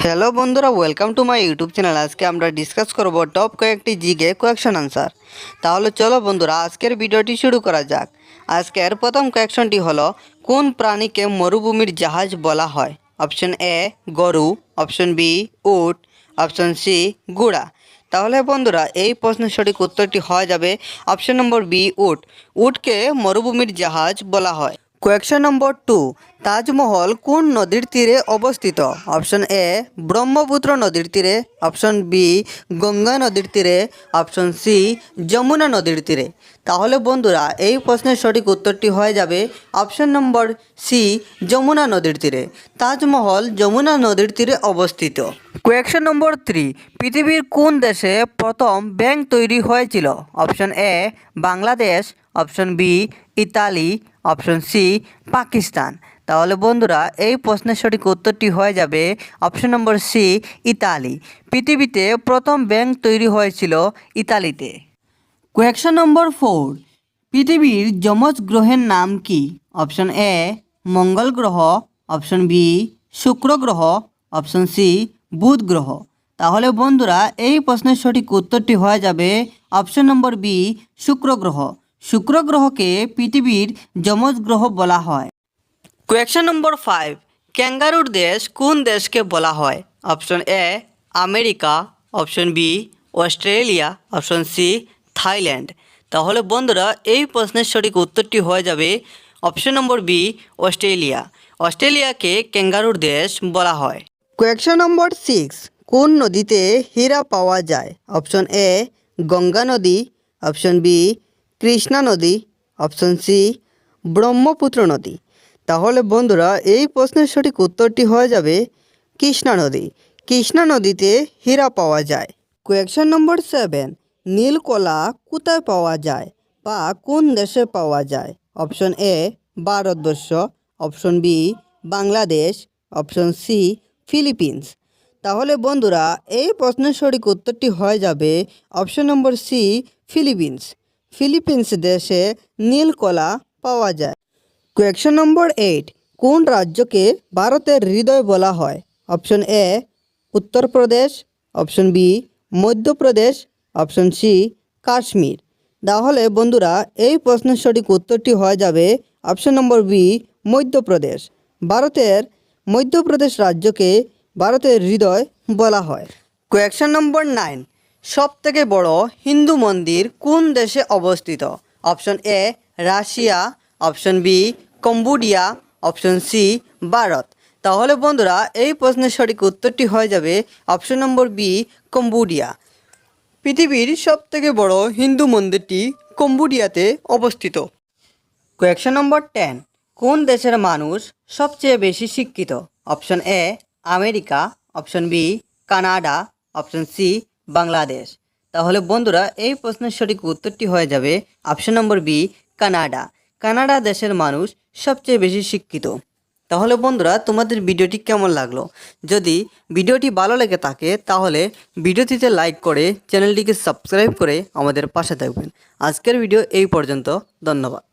Hello বন্ধুরা, welcome to my YouTube channel. আজকে আমরা ডিসকাস করব টপ কয়েকটি জিকে কোয়েকশন আনসার। তাহলে চলো বন্ধুরা, আজকের ভিডিওটি শুরু করা যাক। আজকের প্রথম কোয়েকশনটি হলো, কোন প্রাণীকে মরুভূমির জাহাজ বলা হয়? অপশন এ গরু, অপশন বি উট, অপশন সি ঘোড়া। তাহলে বন্ধুরা, এই প্রশ্নের সঠিক উত্তরটি হয়ে যাবে অপশন নম্বর বি উট। উটকে মরুভূমির জাহাজ বলা হয়। কোয়েকশন নম্বর 2, তাজমহল কোন নদীর তীরে অবস্থিত? অপশন এ ব্রহ্মপুত্র নদীর তীরে, অপশন বি গঙ্গা নদীর তীরে, অপশন সি যমুনা নদীর তীরে। তাহলে বন্ধুরা, এই প্রশ্নের সঠিক উত্তরটি হয়ে যাবে অপশন নম্বর সি যমুনা নদীর তীরে। তাজমহল যমুনা নদীর তীরে অবস্থিত। কোয়েকশন নম্বর 3, পৃথিবীর কোন দেশে প্রথম ব্যাংক তৈরি হয়েছিল? Option A Bangladesh, option B Italy, option C Pakistan. তাহলে বন্ধুরা, এই প্রশ্নের সঠিক উত্তরটি হয়ে যাবে অপশন নম্বর সি ইতালি। পৃথিবীতে প্রথম ব্যাংক তৈরি হয়েছিল ইতালিতে। কোয়েকশন নম্বর 4, পৃথিবীর যমজ গ্রহের নাম কি? অপশন এ মঙ্গল গ্রহ, অপশন বি শুক্র গ্রহ, অপশন সি বুধ গ্রহ। তাহলে বন্ধুরা, এই প্রশ্নের সঠিক উত্তরটি হয়ে যাবে অপশন নম্বর বি শুক্র গ্রহ। শুক্র গ্রহকে পৃথিবীর যমজ গ্রহ বলা হয়। কোয়েকশন নম্বর 5, ক্যাঙ্গারুর দেশ কোন দেশকে বলা হয়? Option A America, option B Australia, option C Thailand. তাহলে বন্ধুরা, এই প্রশ্নের সঠিক উত্তরটি হয়ে যাবে অপশন নম্বর বি অস্ট্রেলিয়া। অস্ট্রেলিয়াকে ক্যাঙ্গারুর দেশ বলা হয়। কোয়েকশন নম্বর 6, কোন নদীতে হীরা পাওয়া যায়? অপশন এ গঙ্গা নদী, অপশন বি কৃষ্ণা নদী, অপশন সি ব্রহ্মপুত্র নদী। তাহলে বন্ধুরা, এই প্রশ্নের সঠিক উত্তরটি হয়ে যাবে কৃষ্ণা নদী। কৃষ্ণা নদীতে হীরা পাওয়া যায়। কোয়েকশন নম্বর 7, নীলকলা কোথায় পাওয়া যায় বা কোন দেশে পাওয়া যায়? Option A Bharatvarsha, option B Bangladesh, option C Philippines. তাহলে বন্ধুরা, এই প্রশ্নের সঠিক উত্তরটি হয়ে যাবে option number C Philippines. Philippines দেশে নীলকলা পাওয়া যায়। কোয়েকশন নম্বর 8, কোন রাজ্যকে ভারতের হৃদয় বলা হয়? Option A Uttar Pradesh, option B Madhya Pradesh, option C Kashmir. তাহলে বন্ধুরা, এই প্রশ্নের সঠিক উত্তরটি হয়ে যাবে অপশন নম্বর বি মধ্যপ্রদেশ। ভারতের মধ্যপ্রদেশ রাজ্যকে ভারতের হৃদয় বলা হয়। কোয়েকশন নম্বর 9, সবথেকে বড় হিন্দু মন্দির কোন দেশে অবস্থিত? Option A Russia, option B Cambodia, option C Bharat. তাহলে বন্ধুরা, এই প্রশ্নের সঠিক উত্তরটি হয়ে যাবে অপশন নম্বর বি কম্বোডিয়া। পৃথিবীর সবথেকে বড় হিন্দু মন্দিরটি কম্বোডিয়াতে অবস্থিত। কোয়েকশন নম্বর 10, কোন দেশের মানুষ সবচেয়ে বেশি শিক্ষিত? Option A America, option B Canada, option C Bangladesh. তাহলে বন্ধুরা, এই প্রশ্নের সঠিক উত্তরটি হয়ে যাবে option number B Canada. Canada দেশের মানুষ সবচেয়ে বেশি শিক্ষিত। তাহলে বন্ধুরা, তোমাদের ভিডিওটি কেমন লাগলো? যদি ভিডিওটি ভালো লেগে থাকে তাহলে ভিডিওটিতে লাইক করে চ্যানেলটিকে সাবস্ক্রাইব করে আমাদের পাশে থাকবেন। আজকের ভিডিও এই পর্যন্ত। ধন্যবাদ।